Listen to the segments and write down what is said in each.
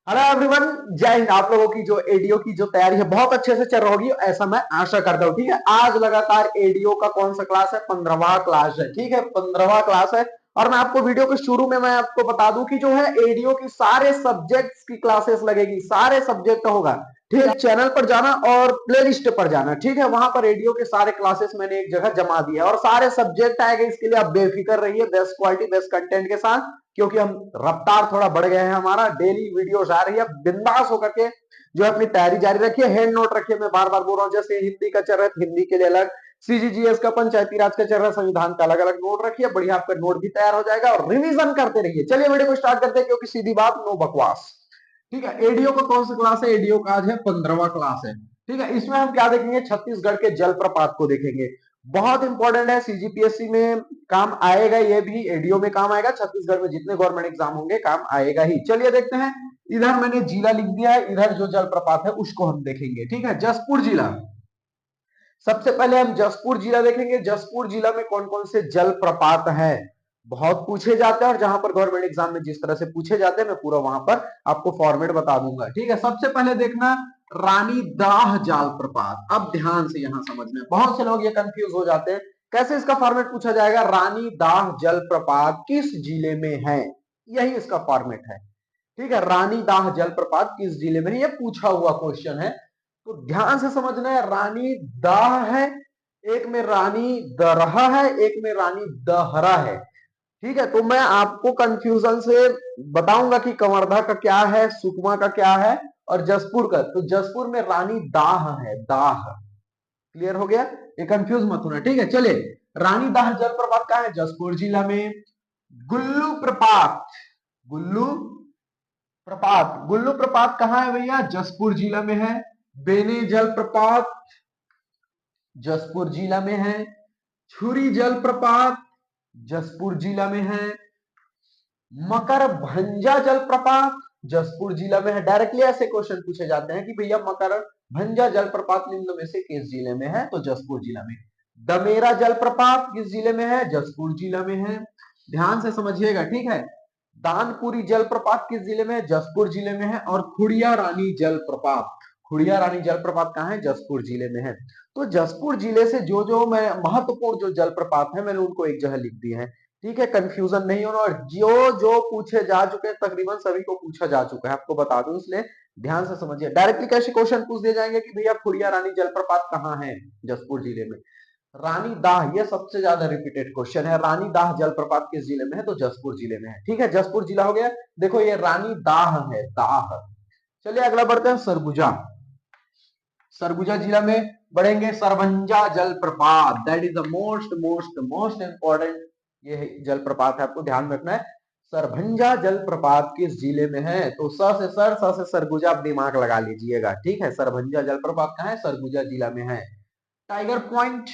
Hello everyone, जय हिंद। आप लोगों की जो एडीओ की जो तैयारी है बहुत अच्छे से चल रही होगी, ऐसा मैं आशा करता हूँ। ठीक है, आज लगातार एडीओ का कौन सा क्लास है? 15वां क्लास है। ठीक है, 15वां क्लास है। और मैं आपको वीडियो के शुरू में मैं आपको बता दूं कि जो है एडीओ की सारे सब्जेक्ट्स की क्लासेस लगेगी, सारे सब्जेक्ट होगा। ठीक है, चैनल पर जाना और प्लेलिस्ट पर जाना। ठीक है, वहां पर एडीओ के सारे क्लासेस मैंने एक जगह जमा दिया और सारे सब्जेक्ट आएंगे। इसके लिए आप बेफिक्र रहिए, बेस्ट क्वालिटी बेस्ट कंटेंट के साथ, क्योंकि हम रफ्तार थोड़ा बढ़ गए हैं। हमारा डेली वीडियोस आ रही है। बिंदास होकर के जो अपनी तैयारी जारी रखिए, हैंड नोट रखिए। मैं बार बार बोल रहा हूँ, जैसे हिंदी का चल रहा है, हिंदी के लिए अलग, सीजीजीएस का, पंचायती राज का चल रहा है, संविधान का अलग अलग नोट रखिए। बढ़िया, आपका नोट भी तैयार हो जाएगा और रिवीजन करते रहिए। चलिए वीडियो को स्टार्ट करते हैं, क्योंकि सीधी बात, नो बकवास। ठीक है, एडीओ का कौन सा क्लास है? एडीओ का आज है 15वां क्लास है। ठीक है, इसमें हम क्या देखेंगे? छत्तीसगढ़ के जलप्रपात को देखेंगे। बहुत इंपॉर्टेंट है, सीजीपीएससी में काम आएगा, ये भी एडीओ में काम आएगा। छत्तीसगढ़ में जितने गवर्नमेंट एग्जाम होंगे काम आएगा ही। चलिए देखते हैं। इधर मैंने जिला लिख दिया है, इधर जो जलप्रपात है उसको हम देखेंगे। ठीक है, जसपुर जिला। सबसे पहले हम जसपुर जिला देखेंगे। जसपुर जिला में कौन कौन से जलप्रपात हैं? बहुत पूछे जाते हैं, और जहां पर गवर्नमेंट एग्जाम में जिस तरह से पूछे जाते हैं, मैं पूरा वहां पर आपको फॉर्मेट बता दूंगा। ठीक है, सबसे पहले देखना, रानी दाह जलप्रपात। अब ध्यान से यहां समझना है, बहुत से लोग ये कंफ्यूज हो जाते हैं। कैसे इसका फॉर्मेट पूछा जाएगा? रानी दाह जलप्रपात किस जिले में है, यही इसका फॉर्मेट है। ठीक है, रानी दाह जलप्रपात किस जिले में है, ये पूछा हुआ क्वेश्चन है। तो ध्यान से समझना है, रानी दाह है, एक में रानी दरहा है, एक में रानी दहरा है। ठीक है, तो मैं आपको कंफ्यूजन से बताऊंगा कि कवर्धा का क्या है, सुकमा का क्या है, और जसपुर का। तो जसपुर में रानी दाह है, दाह। क्लियर हो गया? ये कंफ्यूज मत होना। ठीक है, चलिए। रानी दाह जलप्रपात कहाँ है? जसपुर जिला में। गुल्लू प्रपात, गुल्लू प्रपात, गुल्लू प्रपात कहाँ है भैया? जसपुर जिला में है। बेने जलप्रपात जसपुर जिला में है। छुरी जलप्रपात जसपुर जिला में है। मकर भंजा जलप्रपात जसपुर जिला में है। डायरेक्टली ऐसे क्वेश्चन पूछे जाते हैं कि भैया मकर भंजा जलप्रपात निम्न में से किस जिले में है? तो जसपुर जिला में। दमेरा जलप्रपात किस जिले में है? जसपुर जिला में है। ध्यान से समझिएगा। ठीक है, दानपुरी जलप्रपात किस जिले में है? जसपुर जिले में है। और खुड़िया रानी जलप्रपात, खुड़िया रानी जलप्रपात कहाँ है? जसपुर जिले में है। तो जसपुर जिले से जो जो मैं महत्वपूर्ण जो जलप्रपात है, मैंने उनको एक जगह लिख दिए हैं। ठीक है, कंफ्यूजन नहीं होना। और जो जो पूछे जा चुके हैं, तकरीबन सभी को पूछा जा चुका है, आपको बता दूं, इसलिए ध्यान से समझिए। डायरेक्टली कैसे क्वेश्चन पूछ दिए जाएंगे कि भैया खुड़िया रानी जलप्रपात कहाँ है? जसपुर जिले में। रानी दाह, ये सबसे ज्यादा रिपीटेड क्वेश्चन है। रानी दाह जलप्रपात किस जिले में है? तो जसपुर जिले में है। ठीक है, जसपुर जिला हो गया। देखो, ये रानी दाह है, दाह। चलिए अगला बढ़ते हैं, सरगुजा। सरगुजा जिला में बढ़ेंगे। सरभंजा जलप्रपात, that is the most most most important ये जलप्रपात है, आपको ध्यान रखना है। सरभंजा जलप्रपात किस जिले में है? तो स से सरगुजा, आप दिमाग लगा लीजिएगा। ठीक है, सरभंजा जलप्रपात कहाँ है? सरगुजा जिला में है। टाइगर पॉइंट,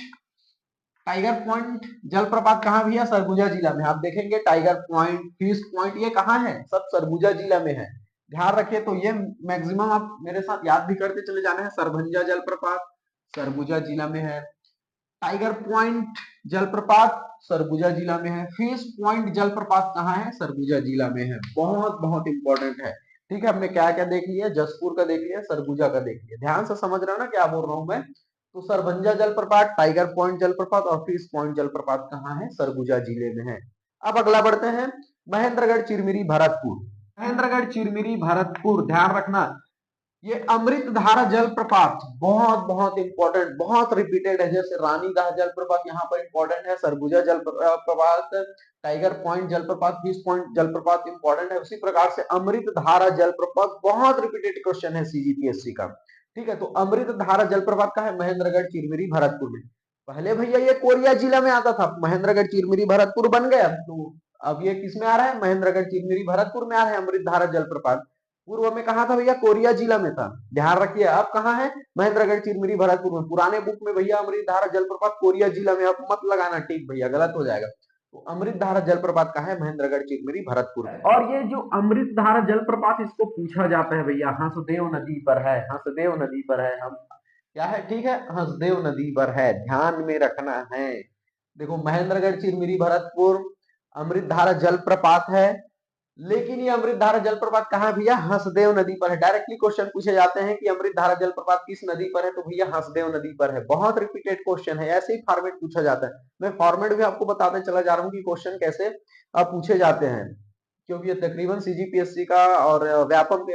टाइगर पॉइंट जलप्रपात कहाँ भी है? सरगुजा जिला में। आप देखेंगे टाइगर पॉइंट, फिश पॉइंट, ये कहाँ है? सब सरगुजा जिला में है। ध्यान रखिए। तो ये मैक्सिमम आप मेरे साथ याद भी करते चले जाना है। सरभंजा जलप्रपात सरगुजा जिला में है। टाइगर पॉइंट जलप्रपात सरगुजा जिला में है। फिश पॉइंट जलप्रपात कहाँ है? सरगुजा जिला में है। बहुत बहुत इंपॉर्टेंट है। ठीक है, हमने क्या क्या देख लिया? जसपुर का देख लिया, सरगुजा का देख लिया। ध्यान से समझ रहे हो ना क्या बोल रहा हूं मैं? तो सरभंजा जलप्रपात, टाइगर पॉइंट जलप्रपात और फिश पॉइंट जलप्रपात कहाँ है? सरगुजा जिले में है। अब अगला बढ़ते हैं, महेंद्रगढ़ चिरमिरी भरतपुर। महेंद्रगढ़ चिरमिरी भरतपुर, ध्यान रखना, ये अमृत धारा जलप्रपात बहुत बहुत इंपॉर्टेंट, बहुत रिपीटेड है। जैसे रानी दाह जलप्रपात यहाँ पर इंपॉर्टेंट है, सरगुजा जलप्रपात, टाइगर पॉइंट जलप्रपात, फिश पॉइंट जलप्रपात इंपॉर्टेंट है। उसी प्रकार से अमृत धारा जलप्रपात बहुत रिपीटेड क्वेश्चन है सीजीपीएससी का। ठीक है, तो अमृत धारा जलप्रपात का है महेंद्रगढ़ चिरमिरी भरतपुर में। पहले भैया ये कोरिया जिला में आता था, महेंद्रगढ़ चिरमिरी भरतपुर बन गया। तो अब ये किस में आ रहा है? महेंद्रगढ़ चिरमिरी भरतपुर में आ रहा है अमृत धारा जलप्रपात। पूर्व में कहा था भैया? कोरिया जिला में था। ध्यान रखिए। अब कहाँ है? महेंद्रगढ़ चिरमिरी भरतपुर में। पुराने बुक में भैया अमृत धारा जलप्रपात कोरिया जिला में, अब मत लगाना ठीक भैया, गलत हो जाएगा। तो अमृत धारा जलप्रपात कहाँ है? महेंद्रगढ़ चिरमिरी भरतपुर में। और ये जो अमृत धारा जलप्रपात, इसको पूछा जाता है भैया, हंसदेव नदी पर है, हंसदेव नदी पर है। हम क्या है? ठीक है, हंसदेव नदी पर है, ध्यान में रखना है। देखो, महेंद्रगढ़ चिरमिरी भरतपुर अमृत धारा जलप्रपात है। लेकिन ये अमृतधारा जलप्रपात कहाँ है भैया? हसदेव नदी पर है। डायरेक्टली क्वेश्चन पूछे जाते हैं कि अमृतधारा जलप्रपात किस नदी पर है, तो भैया हसदेव नदी पर है। बहुत रिपीटेड क्वेश्चन है, ऐसे ही फॉर्मेट पूछा जाता है। मैं फॉर्मेट भी आपको बताते चला जा रहा हूँ कि क्वेश्चन कैसे पूछे जाते हैं, क्योंकि ये तकरीबन सीजीपीएससी का और व्यापक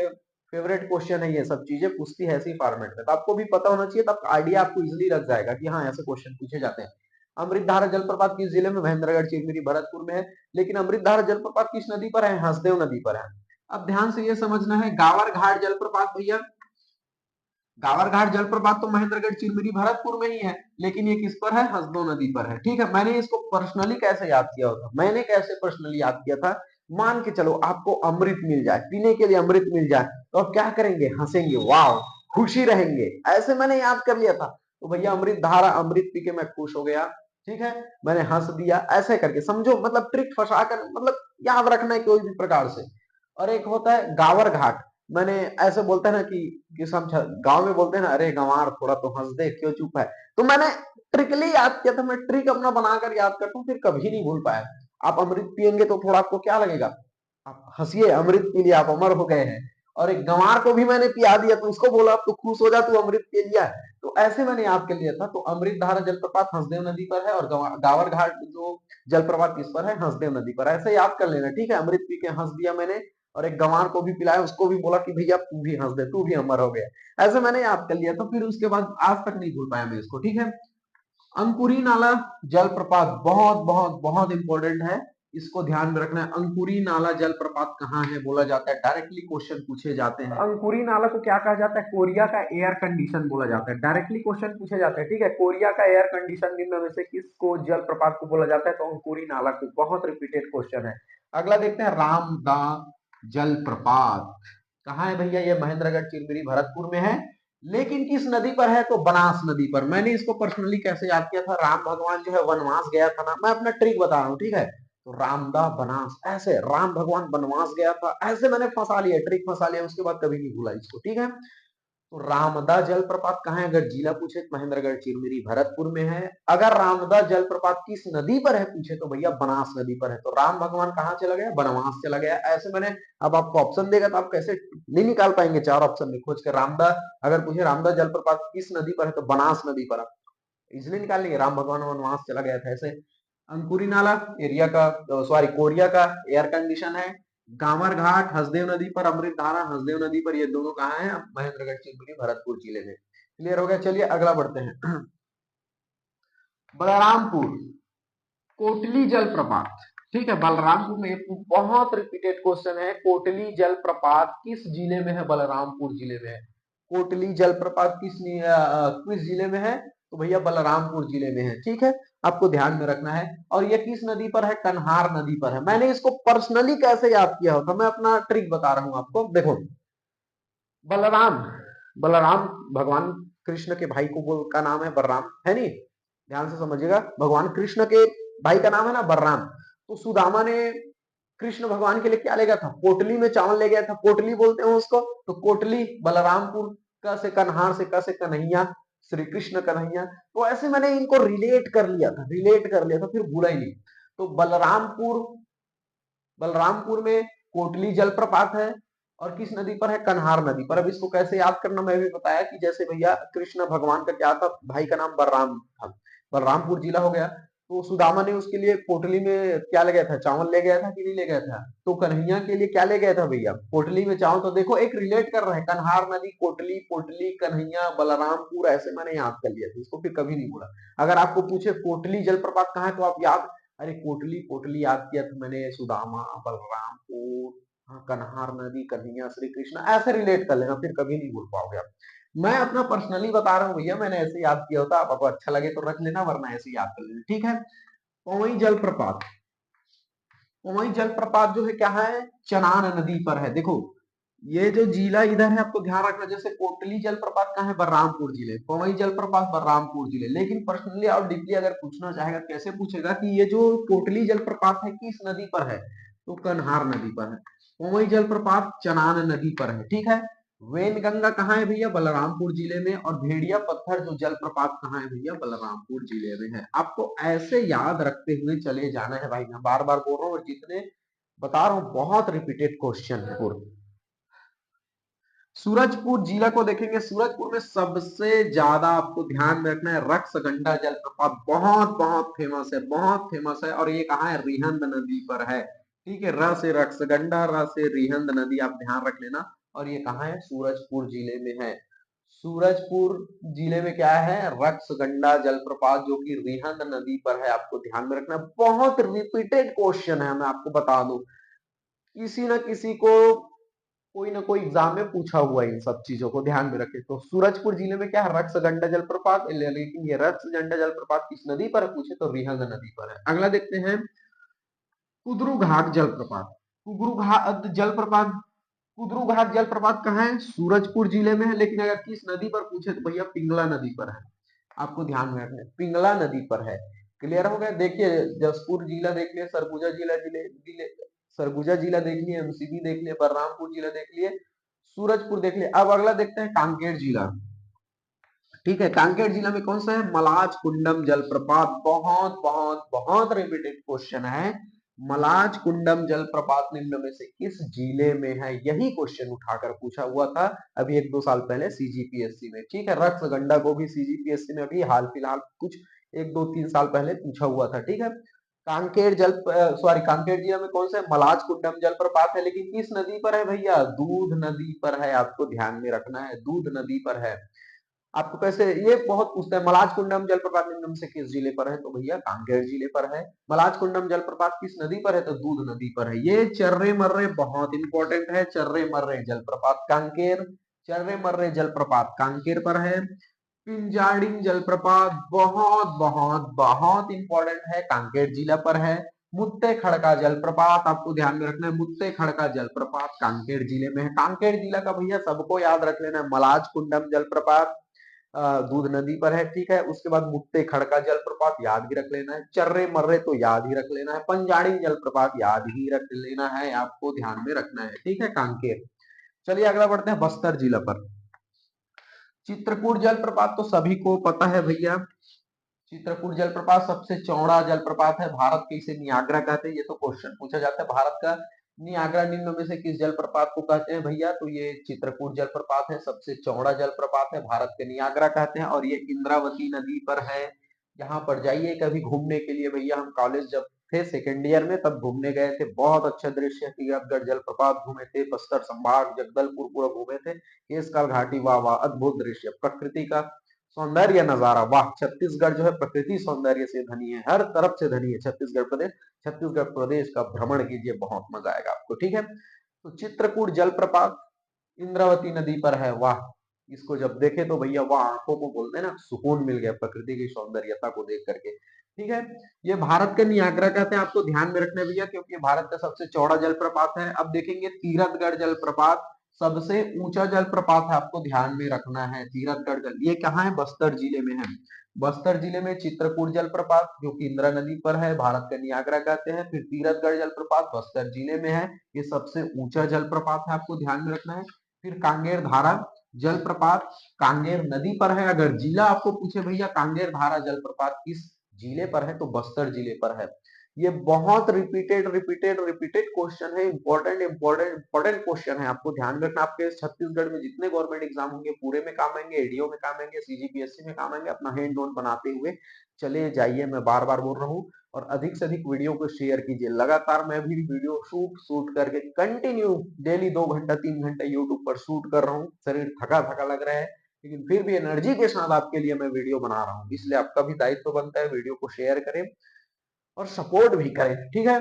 फेवरेट क्वेश्चन है। ये सब चीजें पूछती है ऐसी फॉर्मेट में, तो आपको भी पता होना चाहिए, तब आइडिया आपको इजिली लग जाएगा कि हाँ ऐसे क्वेश्चन पूछे जाते हैं। अमृतधारा जलप्रपात किस जिले में? महेंद्रगढ़, चिरमिरी, भरतपुर में है। लेकिन अमृतधारा जलप्रपात किस नदी पर है? हसदेव नदी पर है। अब ध्यान से ये समझना है, गावर घाट जलप्रपात भैया, गावर घाट जलप्रपात तो महेंद्रगढ़, चिरमिरी, भरतपुर में ही है, लेकिन ये किस पर है? हसदेव नदी पर है। ठीक है, मैंने इसको पर्सनली कैसे याद किया होता? मैंने कैसे पर्सनली याद किया था? मान के चलो आपको अमृत मिल जाए, पीने के लिए अमृत मिल जाए, तो आप क्या करेंगे? हंसेंगे, वाह, खुशी रहेंगे, ऐसे मैंने याद कर लिया था। तो भैया अमृत धारा, अमृत पी के मैं खुश हो गया। ठीक है, मैंने हंस दिया, ऐसे करके समझो, मतलब ट्रिक फंसा कर, मतलब याद रखना है कोई भी प्रकार से। और एक होता है गावर घाट, मैंने ऐसे बोलते हैं ना कि सब गांव में बोलते हैं ना, अरे गंवार थोड़ा तो हंस दे, क्यों चुप है? तो मैंने ट्रिकली याद किया था, मैं ट्रिक अपना बनाकर याद करता हूँ, फिर कभी नहीं भूल पाया। आप अमृत पियेंगे तो थोड़ा आपको क्या लगेगा? आप हंसिए, अमृत पी लिया, आप अमर हो गए हैं। और एक गंवार को भी मैंने पिया दिया, तो उसको बोला अब तो खुश हो जा, तू अमृत पी लिया। तो ऐसे मैंने याद कर लिया था। तो अमृत धारा जलप्रपात हंसदेव नदी पर है, और गावर घाट जो जलप्रपात किस पर है? हंसदेव नदी पर। ऐसे याद कर लेना, ठीक है? अमृत पी के हंस दिया मैंने, और एक गंवार को भी पिलाया, उसको भी बोला कि भैया तू भी हंस दे, तू भी अमर हो गया। ऐसे मैंने याद कर लिया, तो फिर उसके बाद आज तक नहीं भूल पाया मैं इसको। ठीक है, अंकुरी नाला जलप्रपात बहुत बहुत बहुत इंपॉर्टेंट है, इसको ध्यान में रखना है। अंकुरी नाला जलप्रपात कहाँ है बोला जाता है, डायरेक्टली क्वेश्चन पूछे जाते हैं। अंकुरी नाला को क्या कहा जाता है? कोरिया का एयर कंडीशन बोला जाता है। डायरेक्टली क्वेश्चन पूछे जाते हैं, ठीक है? कोरिया का एयर कंडीशन निम्न में से किसको जलप्रपात को बोला जाता है? तो अंकुरी नाला को। बहुत रिपीटेड क्वेश्चन है। अगला देखते हैं, रामदा जलप्रपात कहाँ है भैया? ये महेंद्रगढ़, चिरमिरी, भरतपुर में है। लेकिन किस नदी पर है? तो बनास नदी पर। मैंने इसको पर्सनली कैसे याद किया था? राम भगवान जो है वनवास गया था ना, मैं अपना ट्रिक बता रहा हूँ, ठीक है? तो रामदा बनास, ऐसे राम भगवान वनवास गया था, ऐसे मैंने फंसा लिया, ट्रिक फंसा लिया, उसके बाद कभी नहीं भूला इसको। ठीक है, तो रामदा जलप्रपात कहाँ है? अगर जिला पूछे तो महेंद्रगढ़, चिरमिरी, भरतपुर में है। अगर रामदा जलप्रपात किस नदी पर है पूछे तो भैया बनास नदी पर है। तो राम भगवान कहाँ चला गया? बनवास चला गया। ऐसे मैंने, अब आपको ऑप्शन देगा तो आप कैसे नहीं निकाल पाएंगे? चार ऑप्शन में खोज कर रामदा, अगर पूछे रामदा जलप्रपात किस नदी पर है तो बनास नदी पर, आप इजिली निकाल लेंगे, राम भगवान वनवास चला गया था। ऐसे अंकुरी नाला एरिया का, सॉरी कोरिया का एयर कंडीशन है। गांवर घाट हसदेव नदी पर, अमृत धारा हसदेव नदी पर, ये दोनों कहाँ हैं? महेंद्रगढ़, चिरमिरी, भरतपुर जिले में। क्लियर हो गया? चलिए अगला बढ़ते हैं। बलरामपुर कोटली जलप्रपात, ठीक है? बलरामपुर में बहुत रिपीटेड क्वेश्चन है, कोटली जलप्रपात किस जिले में है? बलरामपुर जिले में है। कोटली जलप्रपात किस जिले में है? तो भैया बलरामपुर जिले में है। ठीक है, आपको ध्यान में रखना है। और ये किस नदी पर है? कन्हार नदी पर है। मैंने इसको पर्सनली कैसे याद किया होता, मैं अपना ट्रिक बता रहा हूं आपको। देखो, बलराम, बलराम भगवान कृष्ण के भाई को का नाम है बलराम, है नहीं? ध्यान से समझिएगा, भगवान कृष्ण के भाई का नाम है ना बलराम। तो सुदामा ने कृष्ण भगवान के लिए क्या ले गया था? पोटली में चावल ले गया था, पोटली बोलते हैं उसको। तो कोटली बलरामपुर, क से कन्हार, से क से कन्हैया, श्री कृष्ण कन्हैया। तो ऐसे मैंने इनको रिलेट कर लिया था, रिलेट कर लिया था, फिर भूला ही नहीं। तो बलरामपुर, बलरामपुर में कोटली जलप्रपात है, और किस नदी पर है? कन्हार नदी पर। अब इसको कैसे याद करना मैं भी बताया कि जैसे भैया कृष्ण भगवान का क्या था? भाई का नाम बलराम था, बलरामपुर जिला हो गया। तो सुदामा ने उसके लिए पोटली में क्या ले गया था? चावल ले गया था कि नहीं ले गया था? तो कन्हैया के लिए क्या ले गया था भैया? पोटली में चावल। तो देखो एक रिलेट कर रहे हैं, कन्हार नदी, कोटली, पोटली, कन्हैया, बलरामपुर, ऐसे मैंने याद कर लिया था इसको, फिर कभी नहीं बोला। अगर आपको पूछे कोटली जलप्रपात कहाँ है, तो आप याद, अरे कोटली, कोटली याद किया था मैंने, सुदामा, बलरामपुर, हाँ, कन्हार नदी, कन्हैया, श्री कृष्ण, ऐसे रिलेट कर लेना, फिर कभी नहीं भूल पाओगे आप। मैं अपना पर्सनली बता रहा हूँ भैया, मैंने ऐसे याद किया होता, आपको अच्छा लगे तो रख लेना, वरना ऐसे याद कर लेना। ठीक है, पवई जलप्रपात, पवई जलप्रपात जो है क्या है? चनान नदी पर है। देखो ये जो जिला इधर है, आपको ध्यान रखना, जैसे कोटली जलप्रपात कहाँ है? बलरामपुर जिले। पवई जलप्रपात बलरामपुर जिले। लेकिन पर्सनली और डीपली अगर पूछना चाहेगा, कैसे पूछेगा कि ये जो कोटली जलप्रपात है किस नदी पर है? तो कन्हार नदी पर है। पवई जलप्रपात चनान नदी पर है। ठीक है, वेनगंगा कहाँ है भैया? बलरामपुर जिले में। और भेड़िया पत्थर जो जलप्रपात कहाँ है भैया? बलरामपुर जिले में है। आपको ऐसे याद रखते हुए चले जाना है भाई, मैं बार बार बोल रहा हूँ। और जितने बता रहा हूं, बहुत रिपीटेड क्वेश्चन है। सूरजपुर जिला को देखेंगे, सूरजपुर में सबसे ज्यादा आपको ध्यान में रखना है रक्सगंडा जलप्रपात, बहुत बहुत फेमस है, बहुत फेमस है। और ये कहाँ है? रिहंद नदी पर है। ठीक है, र से रक्सगंडा, र से रिहंद नदी, आप ध्यान रख लेना। और ये कहाँ है? सूरजपुर जिले में है। सूरजपुर जिले में क्या है? रक्सगंडा जलप्रपात, जो कि रिहंद नदी पर है, आपको ध्यान में रखना है। बहुत रिपीटेड क्वेश्चन है, मैं आपको बता दूं, किसी ना किसी को कोई ना कोई एग्जाम में पूछा हुआ है, इन सब चीजों को ध्यान में रखे। तो सूरजपुर जिले में क्या है? रक्सगंडा जलप्रपात। लेकिन ये रक्सगंडा जलप्रपात किस नदी पर है पूछे तो रिहंद नदी पर है। अगला देखते हैं, कुदरू घाट जलप्रपात। कुदरू घाट जलप्रपात, कुदरू घाट जलप्रपात कहाँ है? सूरजपुर जिले में है। लेकिन अगर किस नदी पर पूछे तो भैया पिंगला नदी पर है, आपको ध्यान में रखना है, पिंगला नदी पर है। क्लियर हो गया? देखिए, जसपुर जिला देख लिया, सरगुजा जिला जिले, सरगुजा जिला देख लिए, एमसीबी देख लिए, बलरामपुर जिला देख लिए, सूरजपुर देख लिए। अब अगला देखते हैं कांकेर जिला। ठीक है, कांकेर जिला में कौन सा है? मलाज कुंडम जलप्रपात। बहुत बहुत बहुत रिपीटेड क्वेश्चन है। मलाज कुंडम जलप्रपात निम्न में से किस जिले में है? यही क्वेश्चन उठाकर पूछा हुआ था अभी 1-2 साल पहले सीजीपीएससी में। ठीक है, रक्सगंडा को भी सीजीपीएससी में अभी हाल फिलहाल कुछ 1-2-3 साल पहले पूछा हुआ था। ठीक है, कांकेर कांकेर जिला में कौन सा है? मलाज कुंडम जलप्रपात है। लेकिन किस नदी पर है भैया? दूध नदी पर है, आपको ध्यान में रखना है, दूध नदी पर है। आपको कैसे, ये बहुत पूछता है, मलाज कुंडम जलप्रपात निम्न में से किस जिले पर है? तो भैया कांकेर जिले पर है। मलाज कुंडम जलप्रपात किस नदी पर है? तो दूध नदी पर है। ये चर्रे मर्रे बहुत इंपॉर्टेंट है। चर्रे मर्रे जलप्रपात कांकेर, चर्रे मर्रे जलप्रपात कांकेर पर है। पिंजाड़ी जलप्रपात बहुत बहुत बहुत इंपॉर्टेंट है, कांकेर जिला पर है। मुत्ते खड़का जलप्रपात, आपको ध्यान में रखना है, मुत्ते खड़का जलप्रपात कांकेर जिले में है। कांकेर जिला का भैया सबको याद रख लेना है, मलाज कुंडम जलप्रपात दूध नदी पर है। ठीक है, उसके बाद मुत्ते खड़का जलप्रपात याद ही रख लेना है, चर्रे मर्रे तो याद ही रख लेना है, पंजाड़ी जलप्रपात याद ही रख लेना है, आपको ध्यान में रखना है। ठीक है, कांकेर। चलिए अगला बढ़ते हैं बस्तर जिला पर। चित्रकूट जलप्रपात तो सभी को पता है भैया। चित्रकूट जलप्रपात सबसे चौड़ा जलप्रपात है भारत के, इसे नियाग्रा कहते हैं। ये तो क्वेश्चन पूछा जाता है, भारत का नियाग्रा निम्न में से किस जलप्रपात को कहते हैं भैया? तो ये चित्रकूट जलप्रपात है, सबसे चौड़ा जलप्रपात है, भारत के नियाग्रा कहते हैं। और ये इंद्रावती नदी पर है। यहाँ पर जाइए कभी घूमने के लिए भैया, हम कॉलेज जब थे सेकेंड ईयर में तब घूमने गए थे, बहुत अच्छा दृश्य, तीरथगढ़ जलप्रपात घूमे थे, बस्तर संभाग जगदलपुर पूरा घूमे थे, केसकाल घाटी, वाह वाह अद्भुत दृश्य, प्रकृति का सौंदर्य नजारा, वाह। छत्तीसगढ़ जो है प्रकृति सौंदर्य से धनी है, हर तरफ से धनी है छत्तीसगढ़ प्रदेश। छत्तीसगढ़ प्रदेश का भ्रमण कीजिए, बहुत मजा आएगा आपको। ठीक है, तो चित्रकूट जलप्रपात इंद्रावती नदी पर है, वाह। इसको जब देखे तो भैया वाह, आंखों को बोलते हैं ना, सुकून मिल गया प्रकृति की सौंदर्यता को देख करके। ठीक है, ये भारत के नियाग्रा कहते हैं, आपको ध्यान में रखना है भैया, क्योंकि ये भारत का सबसे चौड़ा जलप्रपात है। अब देखेंगे तीरथगढ़ जलप्रपात, सबसे ऊंचा जलप्रपात है, आपको ध्यान में रखना है तीरथगढ़ जल। ये कहाँ है? बस्तर जिले में है। बस्तर जिले में चित्रकूट जलप्रपात जो कि इंदिरा नदी पर है, भारत का नियाग्रा कहते हैं। फिर तीरथगढ़ जलप्रपात बस्तर जिले में है, ये सबसे ऊंचा जलप्रपात है, आपको ध्यान में रखना है। फिर कांगेर धारा जलप्रपात कांगेर नदी पर है। अगर जिला आपको पूछे भैया कांगेर धारा जलप्रपात किस जिले पर है, तो बस्तर जिले पर है। ये बहुत रिपीटेड रिपीटेड रिपीटेड क्वेश्चन है, इंपॉर्टेंट इंपॉर्टेंट इंपॉर्टेंट क्वेश्चन है, आपको ध्यान रखना। आपके छत्तीसगढ़ में जितने गवर्नमेंट एग्जाम होंगे पूरे में काम आएंगे, एडीओ में काम आएंगे, सीजीपीएससी में काम आएंगे। अपना हैंड ऑन बनाते हुए चले जाइए, मैं बार बार बोल रहा हूँ। और अधिक से अधिक वीडियो को शेयर कीजिए। लगातार मैं भी वीडियो शूट करके कंटिन्यू डेली 2 घंटा 3 घंटे यूट्यूब पर शूट कर रहा हूँ। शरीर थका थका लग रहा है, लेकिन फिर भी एनर्जी के साथ आपके लिए मैं वीडियो बना रहा हूँ। इसलिए आपका भी दायित्व बनता है वीडियो को शेयर करें और सपोर्ट भी करें। ठीक है,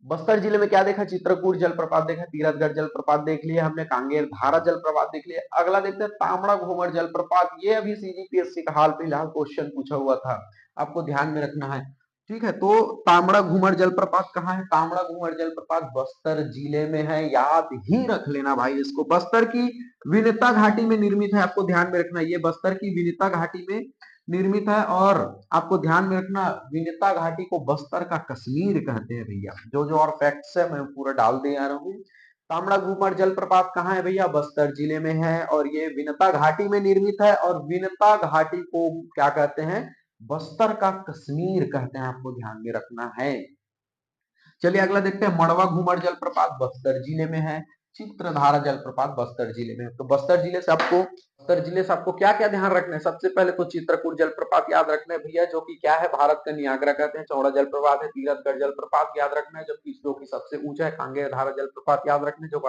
बस्तर जिले में क्या देखा? चित्रकूट जलप्रपात देखा, तीरथगढ़ जलप्रपात देख लिया हमने, कांगेर धारा जलप्रपात देख लिया। अगला देखते हैं तामड़ा घूमर जलप्रपात। ये अभी सीजीपीएससी का हाल फिलहाल क्वेश्चन पूछा हुआ था, आपको ध्यान में रखना है। ठीक है, तो तामड़ा घूमर जलप्रपात कहाँ है? तामड़ा घूमर जलप्रपात बस्तर जिले में है, याद ही रख लेना भाई इसको। बस्तर की विनता घाटी में निर्मित है, आपको ध्यान में रखना। ये बस्तर की विनता घाटी में निर्मित है। और आपको ध्यान में रखना, विनता घाटी को बस्तर का कश्मीर कहते हैं भैया। जो जो और फैक्ट्स है मैं पूरा डाल दे आ रहा हूँ। तामड़ा घूमर जलप्रपात कहाँ है भैया? बस्तर जिले में है, और ये विनता घाटी में निर्मित है। और विनता घाटी को क्या कहते हैं? बस्तर का कश्मीर कहते हैं, आपको ध्यान में रखना है। चलिए अगला देखते हैं, मड़वा घूमर जलप्रपात बस्तर जिले में है, चित्रधारा जलप्रपात बस्तर जिले में है। तो बस्तर जिले से आपको क्या क्या ध्यान रखना है? सबसे पहले तो चित्रकूट जलप्रपात याद रखना है भैया, जो कि क्या है, भारत का नियाग्रा कहते हैं। चौड़ा जलप्रपात है, तीरथगढ़ जलप्रपात याद रखना है, जो कि सबसे ऊंचा है। कांगेर धारा जलप्रपात याद रखना है, जो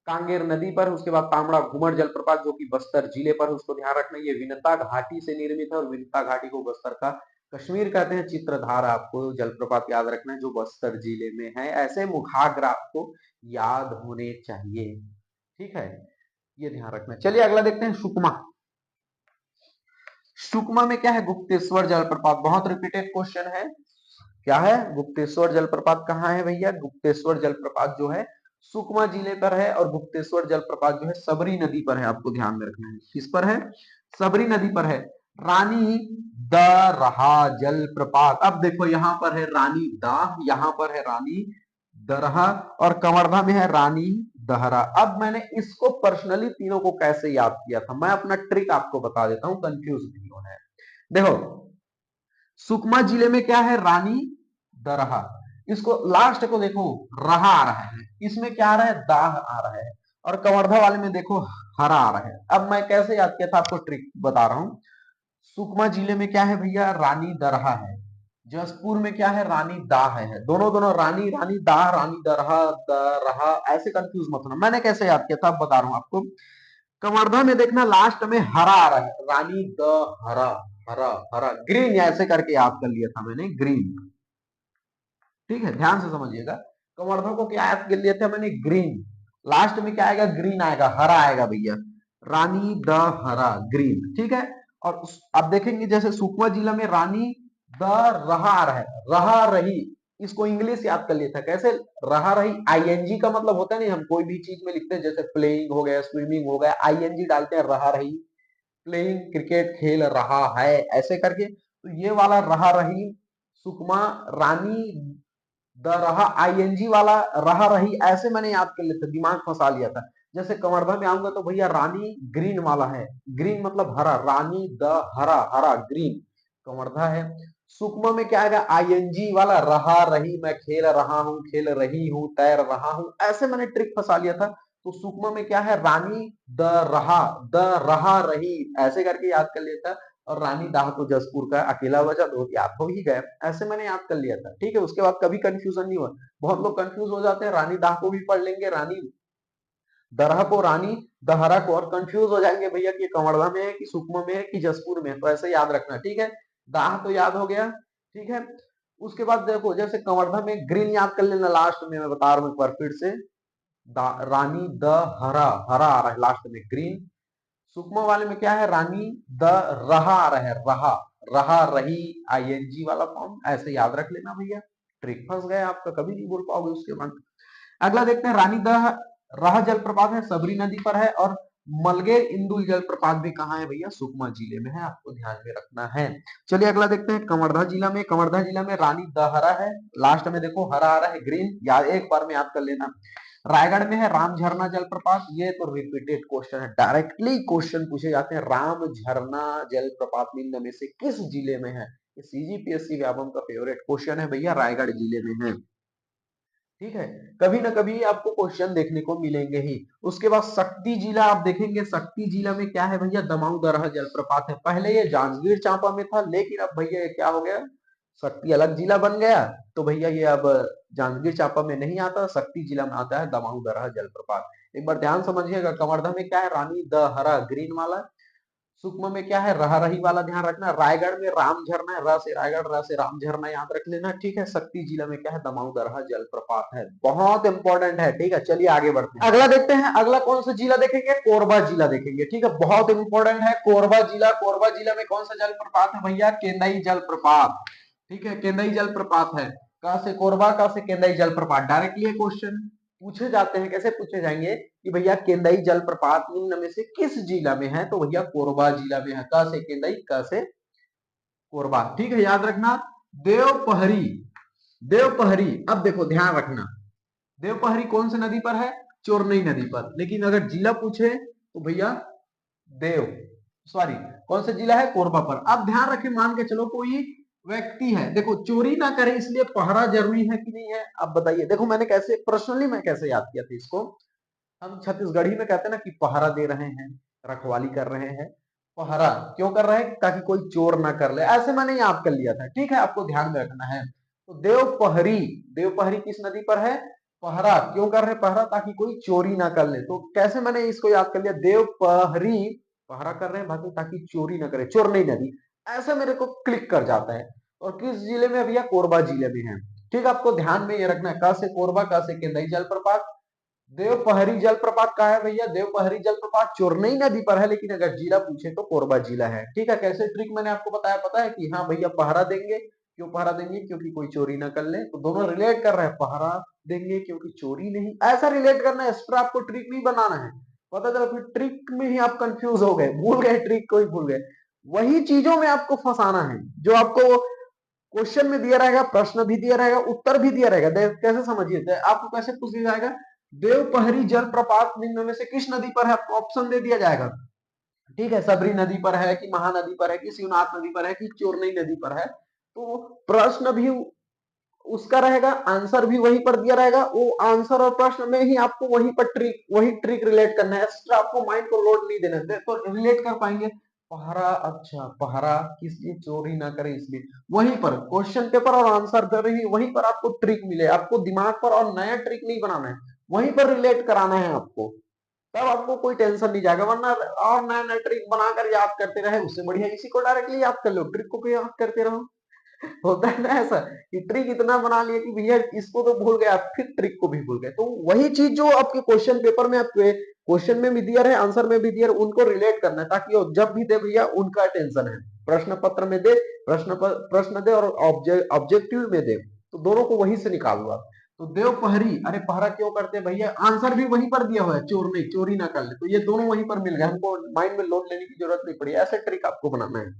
कांगेर नदी पर। उसके बाद तामड़ा घूमर जलप्रपात जो कि बस्तर जिले पर, उसको ध्यान रखना है। ये विनता घाटी से निर्मित है और विनता घाटी को बस्तर का कश्मीर कहते हैं। चित्रधारा आपको जलप्रपात याद रखना है, जो बस्तर जिले में है। ऐसे मुखाग्र आपको याद होने चाहिए, ठीक है, ये ध्यान रखना है। चलिए अगला देखते हैं, सुकमा। सुकमा में क्या है? गुप्तेश्वर जलप्रपात, बहुत रिपीटेड क्वेश्चन है। क्या है? गुप्तेश्वर जलप्रपात कहाँ है भैया? गुप्तेश्वर जलप्रपात जो है सुकमा जिले पर है, और गुप्तेश्वर जलप्रपात जो है सबरी नदी पर है। आपको ध्यान में रखना है, किस पर है? सबरी नदी पर है। रानी दरहा जलप्रपात, अब देखो यहां पर है रानी दाह, यहां पर है रानी दरहा, और कवर्धा में है रानी दहरा। अब मैंने इसको पर्सनली तीनों को कैसे याद किया था, मैं अपना ट्रिक आपको बता देता हूं, कंफ्यूज नहीं होना है। देखो, सुकमा जिले में क्या है? रानी दरहा। इसको लास्ट को देखो, रहा आ रहा है, इसमें क्या आ रहा है? दाह आ रहा है। और कवर्धा वाले में देखो हरा आ रहा है। अब मैं कैसे याद किया था, आपको ट्रिक बता रहा हूं। सुकमा जिले में क्या है भैया? रानी दरहा है। जसपुर में क्या है? रानी दाह है। दोनों दोनों रानी, रानी दाह, रानी दरहा, दरहा, ऐसे कंफ्यूज मत होना। मैंने कैसे याद किया था, अब बता रहा हूं आपको। कवर्धा में देखना लास्ट में हरा आ रहा है, रानी द हरा, हरा हरा ग्रीन, ऐसे करके याद कर लिया था मैंने, ग्रीन। ठीक है, ध्यान से समझिएगा। कवर्धा को क्या याद कर लिया था मैंने? ग्रीन। लास्ट में क्या आएगा? ग्रीन आएगा, हरा आएगा भैया, रानी द हरा, ग्रीन, ठीक है। और अब देखेंगे, जैसे सुकमा जिला में रानी द रहा आ रहा है, रहा रही, इसको इंग्लिश याद कर लिया था कैसे? रहा रही, आईएनजी का मतलब होता है नहीं, हम कोई भी चीज में लिखते हैं, जैसे प्लेइंग हो गया, स्विमिंग हो गया, आईएनजी डालते हैं, रहा रही, प्लेइंग क्रिकेट खेल रहा है, ऐसे करके। तो ये वाला रहा रही, सुकमा, रानी द रहा, आईएनजी वाला रहा रही, ऐसे मैंने याद कर लिया था, दिमाग फंसा लिया था। जैसे कवर्धा में आऊंगा तो भैया रानी ग्रीन वाला है, ग्रीन मतलब हरा, रानी द हरा, हरा ग्रीन, कवर्धा है। सुकमा में क्या आएगा? आईएनजी वाला, रहा रही, मैं खेल रहा हूं, खेल रही हूं, तैर रहा हूं, ऐसे मैंने ट्रिक फंसा लिया था। तो सुकमा में क्या है? रानी द रहा, द रहा रही, ऐसे करके याद कर लिया था। और रानी दाह तो जसपुर का अकेला बचा, दो याद हो ही गए, ऐसे मैंने याद कर लिया था, ठीक है। उसके बाद कभी कंफ्यूजन नहीं हुआ। बहुत लोग कंफ्यूज हो जाते हैं, रानी दाह को भी पढ़ लेंगे, रानी दरहा को, रानी दहरा को, और कंफ्यूज हो जाएंगे भैया कि कवर्धा में है कि सुकमा में है कि जसपुर में है। तो ऐसे याद रखना, ठीक है। दाह तो याद हो गया, ठीक है। उसके बाद देखो, जैसे कवर्धा में ग्रीन याद कर लेना, लास्ट में मैं बता रहा हूं एक बार फिर से, रानी द हरा, हरा आ रहा है लास्ट में, ग्रीन। सुकमा वाले में क्या है? रानी द रहा आ रहा है, रहा, रहा रही, आईएनजी वाला फॉर्म, ऐसे याद रख लेना भैया। ट्रिक फंस गया आपका, कभी नहीं बोल पाओगे उसके बाद। अगला देखते हैं, रानी द रहा जलप्रपात है, सबरी नदी पर है, और मलगेर इंदुल जलप्रपात भी कहाँ है भैया? सुकमा जिले में है, आपको ध्यान में रखना है। चलिए अगला देखते हैं, कवर्धा जिला में। कवर्धा जिला में रानी दहरा है, लास्ट में देखो हरा आ रहा है, ग्रीन, याद एक बार में याद कर लेना। रायगढ़ में है राम झरना जलप्रपात, ये तो रिपीटेड क्वेश्चन है, डायरेक्टली क्वेश्चन पूछे जाते हैं, राम झरना जलप्रपात निम्न में से किस जिले में है? ये सीजीपीएससी व्यापम का फेवरेट क्वेश्चन है भैया, रायगढ़ जिले में है, ठीक है। कभी ना कभी आपको क्वेश्चन देखने को मिलेंगे ही। उसके बाद शक्ति जिला आप देखेंगे, शक्ति जिला में क्या है भैया? दमाऊ दरहा जलप्रपात है। पहले ये जांजगीर चांपा में था, लेकिन अब भैया ये क्या हो गया? शक्ति अलग जिला बन गया। तो भैया ये अब जांजगीर चांपा में नहीं आता, शक्ति जिला में आता है दमाऊ दरहा जलप्रपात। एक बार ध्यान समझिएगा, कवर्धा में क्या है? रानी द हरा, ग्रीन वाला। सुकमा में क्या है? रहा रही वाला, ध्यान रखना। रायगढ़ में राम झरना है, र से रायगढ़, र से राम झरना, याद रख लेना, ठीक है। शक्ति जिला में क्या है? दमाऊ दरहा जलप्रपात है, बहुत इंपॉर्टेंट है, ठीक है। चलिए आगे बढ़ते हैं, अगला देखते हैं। अगला कौन सा जिला देखेंगे? कोरबा जिला देखेंगे, ठीक है, बहुत इंपॉर्टेंट है कोरबा जिला। कोरबा जिला में कौन सा जलप्रपात है भैया? केंदई जलप्रपात, ठीक है, केंदई जलप्रपात है। कहां से? कोरबा, कहां से? केंदई जलप्रपात। डायरेक्टली क्वेश्चन पूछे जाते हैं, कैसे पूछे जाएंगे कि भैया केंदई जलप्रपात निम्न में से किस जिला में है? तो भैया कोरबा जिला में है। क से केंदई, क से कोरबा, ठीक है, याद रखना। देवपहरी, देवपहरी, अब देखो ध्यान रखना, देवपहरी कौन सी नदी पर है? चोरनई नदी पर। लेकिन अगर जिला पूछे तो भैया देव, सॉरी, कौन सा जिला है? कोरबा पर। अब ध्यान रखें, मान के चलो कोई व्यक्ति है। देखो चोरी ना करे इसलिए पहरा जरूरी है कि नहीं है, आप बताइए। देखो मैंने कैसे पर्सनली मैं कैसे याद किया था इसको। हम छत्तीसगढ़ी में कहते हैं ना कि पहरा दे रहे हैं, रखवाली कर रहे हैं। पहरा क्यों कर रहे हैं, ताकि कोई चोर ना कर ले, ऐसे मैंने याद कर लिया था। ठीक है, आपको ध्यान में रखना है। तो देवपहरी, देवपहरी किस नदी पर है, पहरा क्यों कर रहे पहरा, ताकि कोई चोरी ना कर ले। तो कैसे मैंने इसको याद कर लिया, देवपहरी पहरा कर रहे हैं बाकी ताकि चोरी ना करे, चोर नहीं नदी, ऐसे मेरे को क्लिक कर जाता है। और किस जिले में भैया, कोरबा जिले में है। ठीक है, आपको ध्यान में ये रखना है, क से कोरबा, क से केंदई जलप्रपात। देवपहरी जलप्रपात कहाँ है भैया, देवपहरी जलप्रपात चोरनई नदी पर है, लेकिन अगर जिला पूछे तो कोरबा जिला है। ठीक है, कैसे ट्रिक मैंने आपको बताया, पता है कि हाँ भैया पहरा देंगे, क्यों पहरा देंगे, क्योंकि कोई चोरी ना कर ले। तो दोनों रिलेट कर रहे हैं, पहरा देंगे क्योंकि चोरी नहीं, ऐसा रिलेट करना है। इस पर आपको ट्रिक नहीं बनाना है। पता चला फिर ट्रिक में ही आप कंफ्यूज हो गए, भूल गए ट्रिक को ही भूल गए। वही चीजों में आपको फंसाना है जो आपको क्वेश्चन में दिया रहेगा, प्रश्न भी दिया रहेगा, उत्तर भी दिया रहेगा। कैसे समझिए, आपको कैसे पूछ दिया जाएगा, देवपहरी जलप्रपात निम्न में से किस नदी पर है, आपको ऑप्शन दे दिया जाएगा। ठीक है, सबरी नदी पर है कि महानदी पर है कि शिवनाथ नदी पर है कि चोरनई नदी पर है। तो प्रश्न भी उसका रहेगा, आंसर भी वहीं पर दिया रहेगा। वो आंसर और प्रश्न में ही आपको वही ट्रिक रिलेट करना है। एक्स्ट्रा आपको माइंड को लोड नहीं देना है, तो रिलेट कर पाएंगे। पहरा, अच्छा पहरा किस लिए, चोरी ना करे इसलिए। वहीं पर क्वेश्चन पेपर और आंसर पर ही वहीं पर आपको ट्रिक मिले, आपको दिमाग पर और नया ट्रिक नहीं बनाना है, वहीं पर रिलेट कराना है आपको। तब आपको कोई टेंशन नहीं जाएगा, वरना और नया नया ट्रिक बनाकर याद करते रहे, उससे बढ़िया इसी को डायरेक्टली याद कर लो, ट्रिक को भी याद करते रहो। होता है ना ऐसा कि ट्रिक इतना बना लिया कि भैया इसको तो भूल गए आप, फिर ट्रिक को भी भूल गए। तो वही चीज जो आपके क्वेश्चन पेपर में, आपके क्वेश्चन में भी दिया है, आंसर में भी दिया है, उनको रिलेट करना है, ताकि वो जब भी दे भैया उनका टेंशन है। प्रश्न पत्र में दे, प्रश्न दे और ऑब्जेक्टिव में दे, तो दोनों को वहीं से निकालो आप। तो देवपहरी, अरे पहरा क्यों करते हैं भैया, आंसर भी वहीं पर दिया हुआ है, चोर नहीं, चोरी ना कर ले। तो ये दोनों वहीं पर मिल गए, हमको माइंड में लोड लेने की जरूरत नहीं पड़ी, ऐसे ट्रिक आपको बनाना है।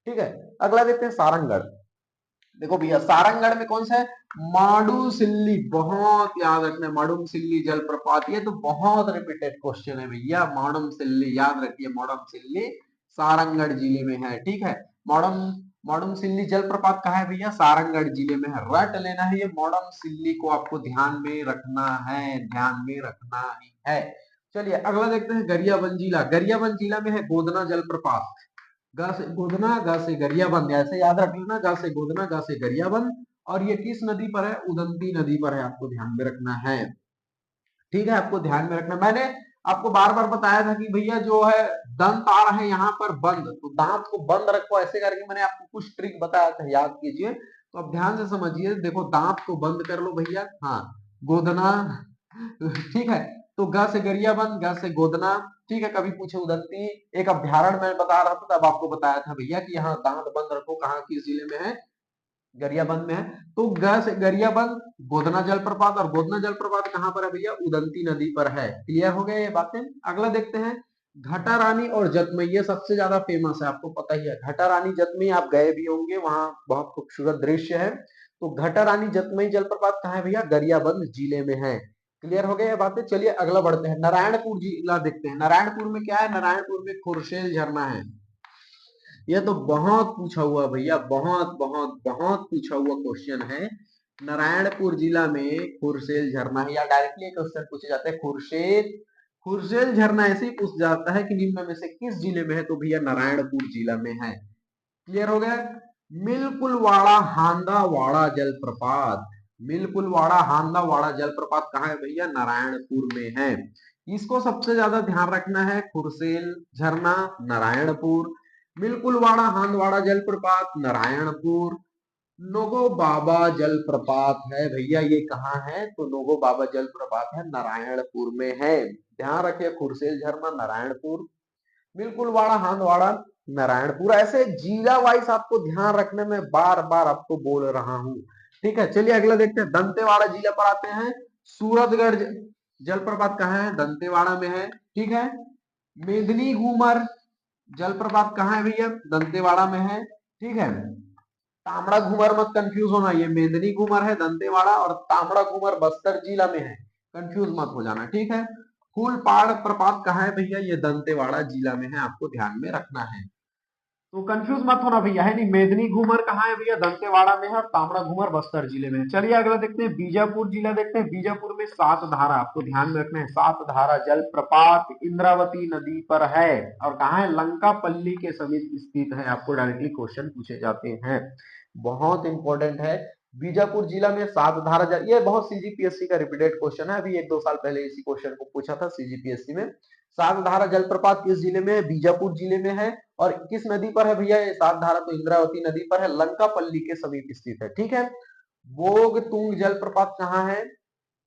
ठीक है, अगला देखते हैं सारंगढ़। देखो भैया सारंगढ़ में कौन सा है, माडूसिल्ली, बहुत याद रखना है, माडूसिल्ली जलप्रपात। ये तो बहुत रिपीटेड क्वेश्चन है भैया, माडूसिल्ली याद रखिए, माडूसिल्ली सारंगढ़ जिले में है। ठीक है, माडूसिल्ली जलप्रपात कहाँ है भैया, सारंगढ़ जिले में है। रट लेना है, ये माडूसिल्ली को आपको ध्यान में रखना है, ध्यान में रखना ही है। चलिए अगला देखते हैं, गरियाबंद जिला। गरियाबंद जिला में है गोदना जलप्रपात। ग से गोदना, ग से गरियाबंद, ऐसे याद रख लेना, ग से गोदना, ग से गरियाबंद। और ये किस नदी पर है, उदंती नदी पर है, आपको ध्यान में रखना है। ठीक है, आपको ध्यान में रखना। मैंने आपको बार बार बताया था कि भैया जो है दंत आ रहा है यहाँ पर बंद, तो दांत को बंद रखो, ऐसे करके मैंने आपको कुछ ट्रिक बताया था, याद कीजिए। तो अब ध्यान से समझिए, देखो दांत को बंद कर लो भैया, हाँ गोदना। ठीक है, तो ग से गरियाबंद, ग से गोदना। ठीक है, कभी पूछे उदंती, एक अभ्यारण मैं बता रहा था, तब आपको बताया था भैया कि यहाँ दांत बंद रखो, कहाँ किस जिले में है, गरियाबंद में है। तो ग से गरियाबंद, गोदना जलप्रपात, और गोदना जलप्रपात कहाँ पर है भैया, उदंती नदी पर है। क्लियर हो गया ये बातें। अगला देखते हैं, घटा रानी और जतमई, ये सबसे ज्यादा फेमस है, आपको पता ही है। घटा रानी जतमई आप गए भी होंगे, वहां बहुत खूबसूरत दृश्य है। तो घटा रानी जतमई जलप्रपात कहाँ है भैया, गरियाबंद जिले में है। क्लियर हो गया ये बातें। चलिए अगला बढ़ते हैं, नारायणपुर जिला देखते हैं। नारायणपुर में क्या है, नारायणपुर में खुरसेल झरना है। यह तो बहुत पूछा हुआ भैया, बहुत बहुत बहुत पूछा हुआ क्वेश्चन है। नारायणपुर जिला में खुरसेल झरना है, या डायरेक्टली क्वेश्चन पूछे जाते हैं, खुरसेल खुरसेल झरना ऐसे ही पूछ जाता है कि निम्न में से किस जिले में है, तो भैया नारायणपुर जिला में है। क्लियर हो गया। मिलकुलवाड़ा हांदावाड़ा जलप्रपात, मिलकुलवाड़ा हांदावाड़ा जलप्रपात कहाँ है भैया, नारायणपुर में है। इसको सबसे ज्यादा ध्यान रखना है, खुरसेल झरना नारायणपुर, मिलकुलवाड़ा हांदवाड़ा जलप्रपात नारायणपुर, नोगो बाबा जलप्रपात है भैया, ये कहाँ है, तो नोगो बाबा जलप्रपात है नारायणपुर में है। ध्यान रखिए, खुरसेल झरना नारायणपुर, बिल्कुलवाड़ा हांदवाड़ा नारायणपुर। ऐसे जिला वाइज आपको ध्यान रखने में बार बार आपको बोल रहा हूं। ठीक है, चलिए अगला देखते हैं, दंतेवाड़ा जिला पर आते हैं। सूरतगढ़ जलप्रपात कहाँ है, दंतेवाड़ा में है। ठीक है, मेदिनी घूमर जलप्रपात कहाँ है भैया, दंतेवाड़ा में है। ठीक है, तामड़ा घूमर मत कंफ्यूज होना, ये मेदिनी घूमर है दंतेवाड़ा, और तामड़ा घूमर बस्तर जिला में है, कंफ्यूज मत हो जाना। ठीक है, फूलपाड़ प्रपात कहाँ है भैया, ये दंतेवाड़ा जिला में है, आपको ध्यान में रखना है। तो कंफ्यूज मत होना भैया, है नहीं। मेदिनी घूमर कहाँ है भैया? दंतेवाड़ा में है, और तामड़ा घूमर बस्तर जिले में है। चलिए अगला देखते हैं, बीजापुर जिला देखते हैं। बीजापुर में सात धारा आपको ध्यान में रखना है। सात धारा जलप्रपात इंद्रावती नदी पर है, और कहाँ है? लंकापल्ली के समीप स्थित है। आपको डायरेक्टली क्वेश्चन पूछे जाते हैं, बहुत इंपॉर्टेंट है। बीजापुर जिला में सात धारा जल, ये बहुत सीजीपीएससी का रिपीटेड क्वेश्चन है, अभी 1-2 साल पहले इसी क्वेश्चन को पूछा था सीजीपीएससी में। सात धारा जलप्रपात किस जिले में है? बीजापुर जिले में है। और किस नदी पर है भैया ये सात धारा? तो इंद्रावती नदी पर है, लंकापल्ली के समीप स्थित है। ठीक है। बोगतुंग जलप्रपात कहाँ है?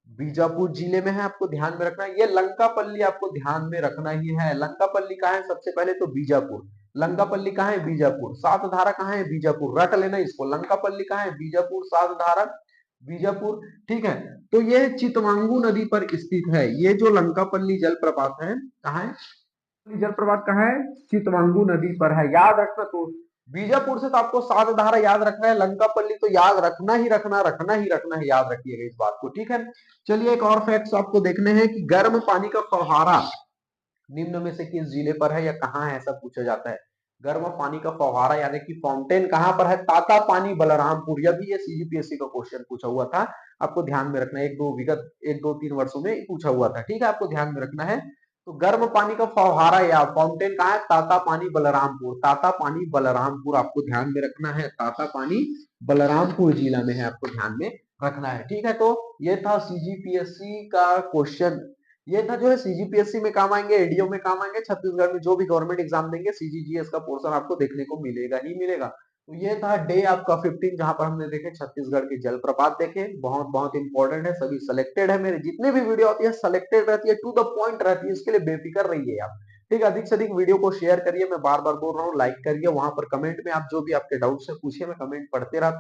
बीजापुर जिले में है, आपको ध्यान में रखना है। ये लंकापल्ली आपको ध्यान में रखना ही है। लंकापल्ली कहाँ है? सबसे पहले तो बीजापुर। लंकापल्ली कहाँ है? बीजापुर। सात धारा कहाँ है? बीजापुर। रट लेना इसको, लंकापल्ली कहाँ है? बीजापुर। सात धारा बीजापुर। ठीक है। तो ये चितवांगू नदी पर स्थित है। ये जो लंकापल्ली जलप्रपात है, कहाँ है जलप्रपात? कहाँ है? चितवांगू नदी पर है, याद रखना। तो बीजापुर से तो आपको सात धारा याद रखना है, लंकापल्ली तो याद रखना ही रखना, रखना ही रखना है, याद रखिएगा इस बात को। ठीक है। चलिए एक और फैक्ट्स आपको देखने हैं कि गर्म पानी का फव्वारा निम्न में से किस जिले पर है या कहाँ है, ऐसा पूछा जाता है। गर्म पानी का फव्वारा यानी कि फाउंटेन कहाँ पर है? तातापानी बलरामपुर। यह भी ये सीजीपीएससी का क्वेश्चन पूछा हुआ था, आपको ध्यान में रखना है। 1-2 वर्षों में पूछा हुआ था। ठीक है, आपको ध्यान में रखना है। तो गर्म पानी का फव्वारा या फाउंटेन कहाँ है? तातापानी बलरामपुर। तातापानी बलरामपुर आपको ध्यान में रखना है, तातापानी बलरामपुर जिला में है, आपको ध्यान में रखना है। ठीक है, तो ये था सीजीपीएससी का क्वेश्चन। ये था जो है सीजीपीएससी में काम आएंगे, एडीओ में काम आएंगे, छत्तीसगढ़ में जो भी गवर्नमेंट एग्जाम देंगे सीजीजीएस का पोर्शन आपको देखने को मिलेगा ही मिलेगा। तो ये था डे आपका 15, जहां पर हमने देखे छत्तीसगढ़ के जलप्रपात देखे। बहुत बहुत इंपॉर्टेंट है, सभी सिलेक्टेड है। मेरे जितने भी वीडियो आती है सिलेक्टेड रहती है, टू द पॉइंट रहती है, इसके लिए बेफिक्र रहिए आप। ठीक है, अधिक से अधिक वीडियो को शेयर करिए, मैं बार बार बोल रहा हूँ, लाइक करिए। वहां पर कमेंट में आप जो भी आपके डाउट्स है पूछिए, मैं कमेंट पढ़ते रहता हूँ।